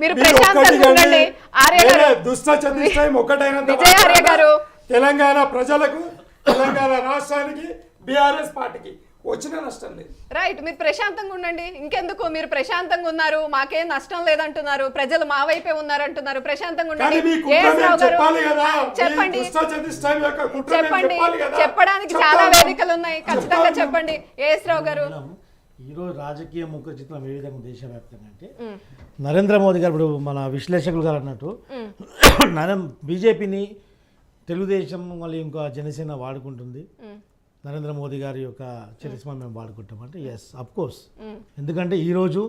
మీరు ప్రశాంతంగా ఉండండి. ఆర్య గారు దుష్ట చతుష్టయం ఒకటైనంత విజయ ఆర్య గారు తెలంగాణ ప్రజలకు తెలంగాణ రాష్ట్రానికి బీఆర్ఎస్ పార్టీకి వచ్చిన నష్టం లేదు. రైట్, మీరు ప్రశాంతంగా ఉండండి. ఇంకెందుకు మీరు ప్రశాంతంగా ఉన్నారు, మాకేం నష్టం లేదంటున్నారు, ప్రజలు మా వైపే ఉన్నారంటున్నారు. ప్రశాంతంగా ఉండండి. చెప్పండి చెప్పండి, చెప్పడానికి చాలా వేదికలు ఉన్నాయి, ఖచ్చితంగా చెప్పండి. ఏఎస్ రావు గారు, ఈరోజు రాజకీయ ముఖ చిత్రం ఏ విధంగా దేశవ్యాప్తంగా అంటే నరేంద్ర మోదీ గారు ఇప్పుడు మన విశ్లేషకులు గారు అన్నట్టు బీజేపీని తెలుగుదేశం మళ్ళీ ఇంకా జనసేన వాడుకుంటుంది, నరేంద్ర మోదీ గారి యొక్క చరిస్మా మేము వాడుకుంటాం అంటే ఎస్ అఫ్కోర్స్. ఎందుకంటే ఈరోజు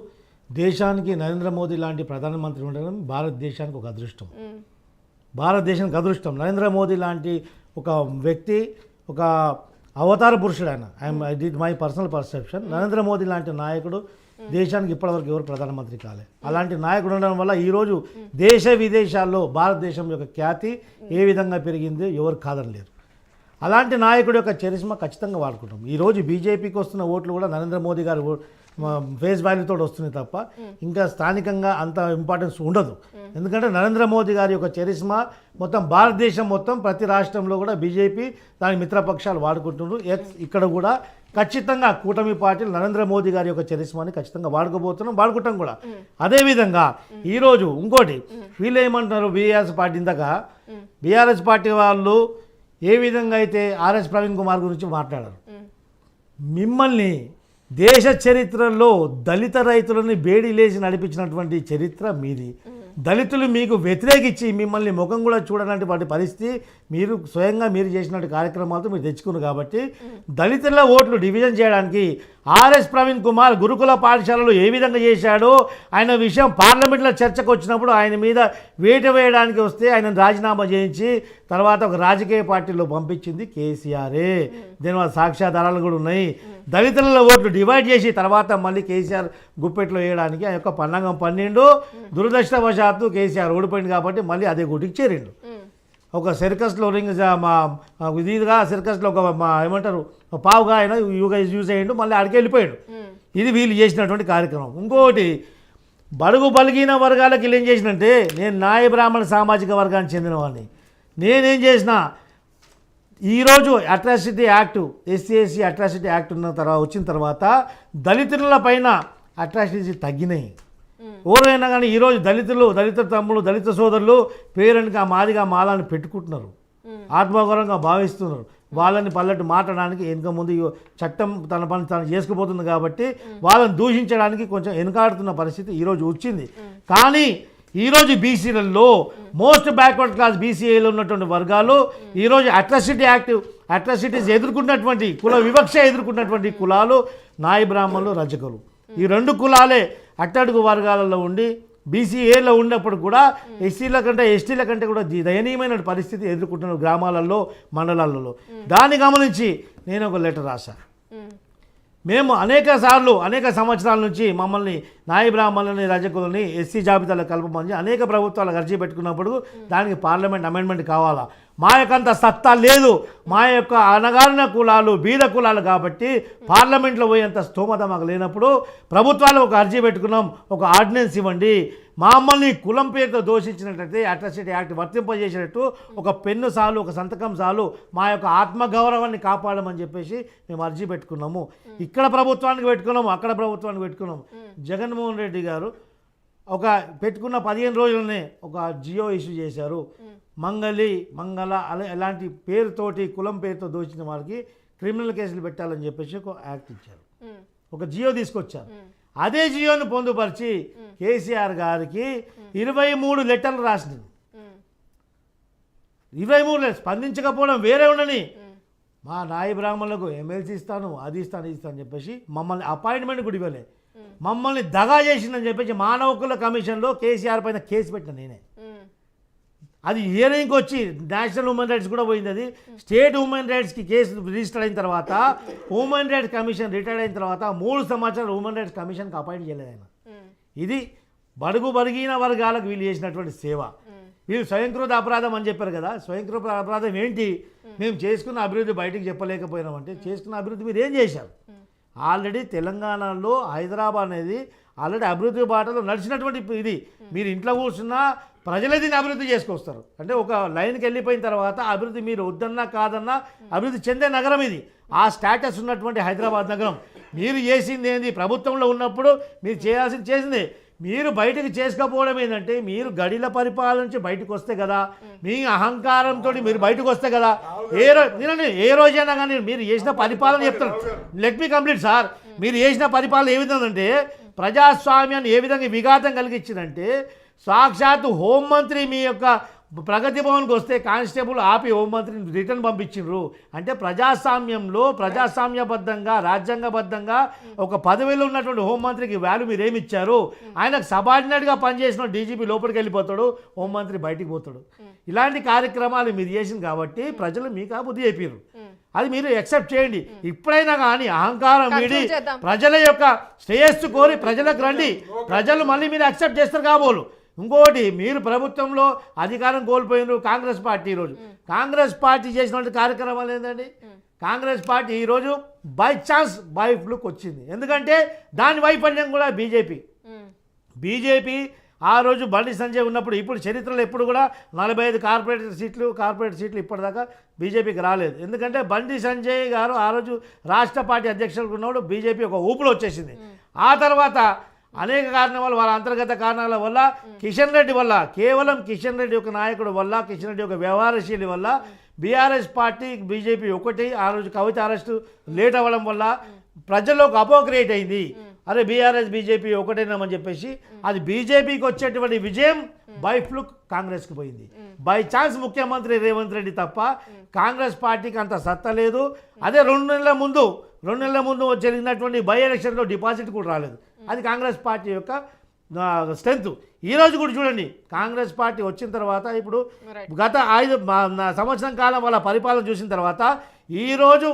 దేశానికి నరేంద్ర మోదీ లాంటి ప్రధానమంత్రి ఉండడం భారతదేశానికి ఒక అదృష్టం. భారతదేశానికి అదృష్టం. నరేంద్ర మోదీ లాంటి ఒక వ్యక్తి ఒక అవతార పురుషుడు ఆయన. It my personal perception. Narendra Modi లాంటి నాయకుడు దేశానికి ఇప్పటివరకు ఎవరు ప్రధానమంత్రి కాలే. అలాంటి నాయకుడు ఉండడం వల్ల ఈరోజు దేశ విదేశాల్లో భారతదేశం యొక్క ఖ్యాతి ఏ విధంగా పెరిగింది ఎవరు కాదనలేరు. అలాంటి నాయకుడు యొక్క చరిస్మా ఖచ్చితంగా వాడుకుంటాం. ఈరోజు బీజేపీకి వస్తున్న ఓట్లు కూడా నరేంద్ర మోదీ గారి ఫేస్ వాల్యూతో వస్తుంది తప్ప ఇంకా స్థానికంగా అంత ఇంపార్టెన్స్ ఉండదు. ఎందుకంటే నరేంద్ర మోదీ గారి యొక్క చరిస్మా మొత్తం భారతదేశం మొత్తం ప్రతి రాష్ట్రంలో కూడా బీజేపీ దాని మిత్రపక్షాలు వాడుకుంటున్నారు. ఇక్కడ కూడా ఖచ్చితంగా కూటమి పార్టీలు నరేంద్ర మోదీ గారి యొక్క చరిస్మాని ఖచ్చితంగా వాడుకుంటాం కూడా. అదేవిధంగా ఈరోజు ఇంకోటి వీళ్ళు ఏమంటున్నారు, బీఆర్ఎస్ పార్టీ ఇందాక బీఆర్ఎస్ పార్టీ వాళ్ళు ఏ విధంగా అయితే ఆర్ఎస్ ప్రవీణ్ కుమార్ గురించి మాట్లాడారు. మిమ్మల్ని దేశ చరిత్రలో దళిత రైతులని బేడీ లేచి నడిపించినటువంటి చరిత్ర మీది. దళితులు మీకు వ్యతిరేకించి మిమ్మల్ని ముఖం కూడా చూడనటువంటి పరిస్థితి మీరు స్వయంగా మీరు చేసినటువంటి కార్యక్రమాలతో మీరు తెచ్చుకున్నారు. కాబట్టి దళితుల ఓట్లు డివిజన్ చేయడానికి ఆర్ఎస్ ప్రవీణ్ కుమార్ గురుకుల పాఠశాలలో ఏ విధంగా చేశాడో ఆయన విషయం పార్లమెంట్లో చర్చకు వచ్చినప్పుడు ఆయన మీద వేటు వేయడానికి వస్తే ఆయన రాజీనామా చేయించి తర్వాత ఒక రాజకీయ పార్టీలో పంపించింది కేసీఆరే. దీనివల్ల సాక్ష్యాధారాలు కూడా ఉన్నాయి. దళితుల ఓట్లు డివైడ్ చేసి తర్వాత మళ్ళీ కేసీఆర్ గుప్పెట్లో వేయడానికి ఆ యొక్క పన్నాగం పన్నెండు. దురదృష్టవశాత్తు కేసీఆర్ ఓడిపోయింది కాబట్టి మళ్ళీ అదే గుటికి చేరిండు. ఒక సర్కస్లో రింగ్ ఇదిగా సర్కస్లో ఒక ఏమంటారు పావుగా ఆయన యూజ్ అయ్యిండు, మళ్ళీ ఆడికి వెళ్ళిపోయాడు. ఇది వీళ్ళు చేసినటువంటి కార్యక్రమం. ఇంకోటి బడుగు బలిగిన వర్గాలకు వీళ్ళు ఏం చేసినంటే, నేను నాయ బ్రాహ్మణ సామాజిక వర్గానికి చెందినవాడిని. నేనేం చేసిన ఈరోజు atrocity act SC atrocity act వచ్చిన తర్వాత దళితుల పైన అట్రాసిటీ తగ్గినాయి. ఎవరైనా కానీ ఈరోజు దళిత తమ్ముడు దళిత సోదరులు పేరెంట్గా మాదిగా మాలని పెట్టుకుంటున్నారు, ఆత్మగౌరవంగా భావిస్తున్నారు. వాళ్ళని పల్లెట్టు మాట్లాడడానికి వెనుక ముందు చట్టం తన పని తను చేసుకుపోతుంది కాబట్టి వాళ్ళని దూషించడానికి కొంచెం వెనుకాడుతున్న పరిస్థితి ఈరోజు వచ్చింది. కానీ ఈరోజు బీసీలలో మోస్ట్ బ్యాక్వర్డ్ క్లాస్ బీసీఏలో ఉన్నటువంటి వర్గాలు ఈరోజు అట్రాసిటీస్ ఎదుర్కొన్నటువంటి కుల వివక్ష ఎదుర్కొన్నటువంటి కులాలు నాయ బ్రాహ్మణులు, రజకులు. ఈ రెండు కులాలే అట్టడుగు వర్గాలలో ఉండి బీసీఏలో ఉన్నప్పుడు కూడా ఎస్సీల కంటే ఎస్టీల కంటే కూడా దయనీయమైన పరిస్థితి ఎదుర్కొంటున్న గ్రామాలలో మండలాలలో. దాన్ని గమనించి నేను ఒక లెటర్ రాశాను. మేము అనేక సంవత్సరాల నుంచి మమ్మల్ని నాయ బ్రాహ్మణులని రజకులని ఎస్సీ జాబితాలో కలపమని అనేక ప్రభుత్వాలు అర్జీ పెట్టుకున్నప్పుడు దానికి పార్లమెంట్ అమెండ్మెంట్ కావాలా. మా యొక్కంత సత్తా లేదు, మా యొక్క అణగారిన కులాలు బీద కులాలు కాబట్టి పార్లమెంట్లో పోయేంత స్తోమత మాకు లేనప్పుడు ప్రభుత్వాలు ఒక అర్జీ పెట్టుకున్నాం, ఒక ఆర్డినెన్స్ ఇవ్వండి. మమ్మల్ని కులం పేరుతో దోషించినట్లయితే అట్రాసిటీ యాక్ట్ వర్తింపజేసినట్టు ఒక పెన్ను చాలు, ఒక సంతకం చాలు, మా యొక్క ఆత్మగౌరవాన్ని కాపాడమని చెప్పేసి మేము అర్జీ పెట్టుకున్నాము. ఇక్కడ ప్రభుత్వానికి పెట్టుకున్నాము, అక్కడ ప్రభుత్వానికి పెట్టుకున్నాము. జగన్మోహన్ రెడ్డి గారు ఒక పెట్టుకున్న 15 రోజులనే ఒక జియో ఇష్యూ చేశారు. మంగళ అలాంటి పేరుతోటి కులం పేరుతో దోచిన వారికి క్రిమినల్ కేసులు పెట్టాలని చెప్పేసి ఒక యాక్ట్ ఇచ్చారు, ఒక జియో తీసుకొచ్చారు. అదే జియోను పొందుపరిచి కేసీఆర్ గారికి 23 లెటర్లు రాసినారు. 23 లెటర్లు స్పందించకపోవడం వేరే ఉండని, మా నాయ బ్రాహ్మణులకు ఎమ్మెల్సీ ఇస్తాను, అది ఇస్తాను, ఇది ఇస్తాను చెప్పేసి మమ్మల్ని అపాయింట్మెంట్ కూడా ఇవ్వలే, మమ్మల్ని దగా చేసిందని చెప్పేసి మానవ హక్కుల కమిషన్లో కేసీఆర్ పైన కేసు పెట్టిన నేనే. అది హియరింగ్కి వచ్చి నేషనల్ హ్యూమన్ రైట్స్ కూడా పోయింది. అది స్టేట్ హ్యూమన్ రైట్స్కి కేసు రిజిస్టర్ అయిన తర్వాత హ్యూమన్ రైట్స్ కమిషన్ రిటైర్డ్ అయిన తర్వాత 3 సంవత్సరాలు హ్యూమన్ రైట్స్ కమిషన్కి అపాయింట్ చేయలేదు ఆయన. ఇది బలిగిన వర్గాలకు వీళ్ళు చేసినటువంటి సేవ. వీళ్ళు స్వయంకృత అపరాధం అని చెప్పారు కదా. స్వయంకృత అపరాధం ఏంటి? మేము చేసుకున్న అభివృద్ధి బయటికి చెప్పలేకపోయినామంటే చేసుకున్న అభివృద్ధి మీరు ఏం చేశారు? ఆల్రెడీ తెలంగాణలో హైదరాబాద్ అనేది ఆల్రెడీ అభివృద్ధి బాటలో నడిచినటువంటి ఇది మీరు ఇంట్లో కూర్చున్నా ప్రజలే దీన్ని అభివృద్ధి చేసుకొస్తారు. అంటే ఒక లైన్కి వెళ్ళిపోయిన తర్వాత అభివృద్ధి మీరు వద్దన్నా కాదన్నా అభివృద్ధి చెందే నగరం ఇది. ఆ స్టేటస్ ఉన్నటువంటి హైదరాబాద్ నగరం మీరు చేసింది ఏంది? ప్రభుత్వంలో ఉన్నప్పుడు మీరు చేసింది. మీరు బయటకు చేసుకోకపోవడం ఏంటంటే మీరు గడిల పరిపాలన నుంచి బయటకు వస్తే కదా, మీ అహంకారంతో మీరు బయటకు వస్తే కదా. ఏ రోజైనా కానీ మీరు చేసిన పరిపాలన చెప్తాను. Let me complete sir. మీరు చేసిన పరిపాలన ఏ విధంగా అంటే ప్రజాస్వామ్యాన్ని ఏ విధంగా విఘాతం కలిగించిందంటే సాక్షాత్తు హోంమంత్రి మీ యొక్క ప్రగతి భవన్కి వస్తే కానిస్టేబుల్ ఆపి హోంమంత్రిని రిటర్న్ పంపించిండ్రు. అంటే ప్రజాస్వామ్యంలో ప్రజాస్వామ్యబద్ధంగా రాజ్యాంగబద్ధంగా ఒక పదవిలో ఉన్నటువంటి హోంమంత్రికి వాల్యూ మీరు ఏమి ఇచ్చారు? ఆయనకు సబార్డినేట్గా పనిచేసిన డీజీపీ లోపలికి వెళ్ళిపోతాడు, హోంమంత్రి బయటికి పోతాడు. ఇలాంటి కార్యక్రమాలు మీరు చేసింది కాబట్టి ప్రజలు మీకు ఆ బుద్ధి చెప్పారు. అది మీరు యాక్సెప్ట్ చేయండి. ఇప్పుడైనా కానీ అహంకారం వీడి ప్రజల యొక్క శ్రేయస్సు కోరి ప్రజలకు రండి. ప్రజలు మళ్ళీ మీరు యాక్సెప్ట్ చేస్తారు కాబోలు. ఇంకోటి, మీరు ప్రభుత్వంలో అధికారం కోల్పోయినారు కాంగ్రెస్ పార్టీ. ఈరోజు కాంగ్రెస్ పార్టీ చేసినటువంటి కార్యక్రమాలు ఏంటండి? కాంగ్రెస్ పార్టీ ఈరోజు బై ఛాన్స్ బై ఫ్లూక్ వచ్చింది. ఎందుకంటే దాని వైఫల్యం కూడా బీజేపీ ఆ రోజు బండి సంజయ్ ఉన్నప్పుడు, ఇప్పుడు చరిత్రలో ఎప్పుడు కూడా 45 కార్పొరేట్ సీట్లు ఇప్పటిదాకా బీజేపీకి రాలేదు. ఎందుకంటే బండి సంజయ్ గారు ఆ రోజు రాష్ట్ర పార్టీ అధ్యక్షులకు ఉన్నప్పుడు బీజేపీ ఒక ఊపులో వచ్చేసింది. ఆ తర్వాత అనేక కారణాల వాళ్ళ అంతర్గత కారణాల వల్ల కిషన్ రెడ్డి వల్ల, కేవలం కిషన్ రెడ్డి ఒక నాయకుడు వల్ల, కిషన్ రెడ్డి ఒక వ్యవహారశీలి వల్ల బీఆర్ఎస్ పార్టీ బీజేపీ ఒకటి. ఆ రోజు కవిత అరెస్టు లేట్ అవ్వడం వల్ల ప్రజల్లోకి అపో క్రియేట్ అయింది. అరే బీఆర్ఎస్ బీజేపీ ఒకటేనామని చెప్పేసి అది బీజేపీకి వచ్చేటువంటి విజయం బై ఫ్లూక్ కాంగ్రెస్కి పోయింది. బై ఛాన్స్ ముఖ్యమంత్రి రేవంత్ రెడ్డి తప్ప కాంగ్రెస్ పార్టీకి అంత సత్తా లేదు. అదే 2 నెలల ముందు జరిగినటువంటి బై ఎలక్షన్లో డిపాజిట్ కూడా రాలేదు. అది కాంగ్రెస్ పార్టీ యొక్క స్ట్రెంత్. ఈరోజు కూడా చూడండి, కాంగ్రెస్ పార్టీ వచ్చిన తర్వాత ఇప్పుడు గత 5 సంవత్సరం కాలం వాళ్ళ పరిపాలన చూసిన తర్వాత ఈరోజు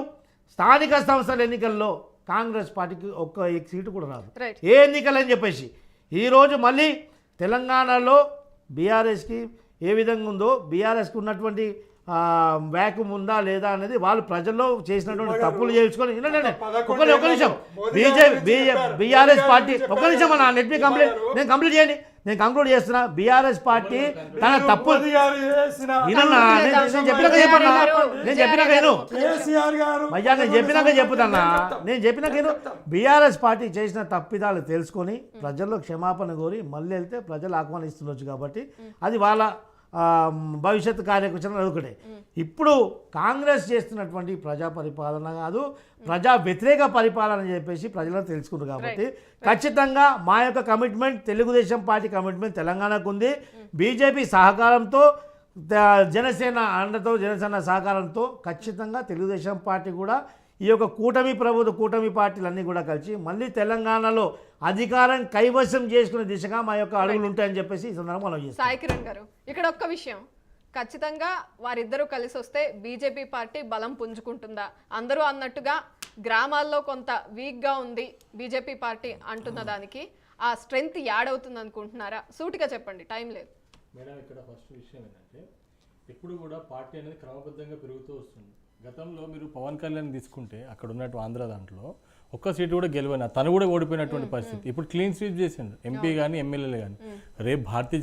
స్థానిక సంస్థల ఎన్నికల్లో కాంగ్రెస్ పార్టీకి ఒక్క సీటు కూడా రాదు. ఏ ఎన్నికలని చెప్పేసి ఈరోజు మళ్ళీ తెలంగాణలో బీఆర్ఎస్కి ఏ విధంగా ఉందో, బీఆర్ఎస్కి ఉన్నటువంటి వ్యాక్యూమ్ ఉందా లేదా అనేది వాళ్ళు ప్రజల్లో చేసినటువంటి తప్పులు చేసుకొని ఒక నిమిషం బీఆర్ఎస్ పార్టీ ఒక నిమిషం అన్న లెట్ మీ కంప్లీట్. నేను కంక్లూడ్ చేస్తున్నా. బీఆర్ఎస్ పార్టీ తన తప్పు నేను చెప్పినాక బీఆర్ఎస్ పార్టీ చేసిన తప్పిదాలు తెలుసుకొని ప్రజల్లో క్షమాపణ కోరి మళ్ళీ వెళ్తే ప్రజలు ఆహ్వానిస్తుండొచ్చు. కాబట్టి అది వాళ్ళ భవిష్యత్తు కార్యక్రమం అదొకటే. ఇప్పుడు కాంగ్రెస్ చేస్తున్నటువంటి ప్రజా పరిపాలన కాదు, ప్రజా వ్యతిరేక పరిపాలన అని చెప్పేసి ప్రజలకు తెలుసుకున్నారు. కాబట్టి ఖచ్చితంగా మా యొక్క కమిట్మెంట్, తెలుగుదేశం పార్టీ కమిట్మెంట్ తెలంగాణకు ఉంది. బీజేపీ సహకారంతో, జనసేన అండతో, జనసేన సహకారంతో ఖచ్చితంగా తెలుగుదేశం పార్టీ కూడా ఈ యొక్క కూటమి పార్టీలన్నీ కూడా కలిసి మళ్ళీ తెలంగాణలో అధికారం కైవసం చేసుకునే దిశగా మా యొక్క అడుగులు ఉంటాయని చెప్పేసి ఈ సందర్భంగా మనం చేస్తాం. సాయి కిరణ్ గారు, ఇక్కడ ఒక్క విషయం, ఖచ్చితంగా వారిద్దరూ కలిసి వస్తే బీజేపీ పార్టీ బలం పుంజుకుంటుందా? అందరూ అన్నట్టుగా గ్రామాల్లో కొంత వీక్గా ఉంది బీజేపీ పార్టీ అంటున్న దానికి ఆ స్ట్రెంగ్త్ యాడ్ అవుతుంది అనుకుంటున్నారా? సూటిగా చెప్పండి, టైం లేదు. మేడం, ఇక్కడ ఫస్ట్ విషయం ఏంటంటే ఎప్పుడు కూడా పార్టీ అనేది క్రమబద్ధంగా పెరుగుతూ వస్తుంది. గతంలో మీరు పవన్ కళ్యాణ్ తీసుకుంటే అక్కడ ఉన్నట్టు ఆంధ్ర దాంట్లో ఒక్క సీటు కూడా గెలవైనా తను కూడా ఓడిపోయినటువంటి పరిస్థితి. ఇప్పుడు క్లీన్ స్వీప్ చేసిండు ఎంపీ కానీ ఎమ్మెల్యేలు కానీ. రేపు భారతీయ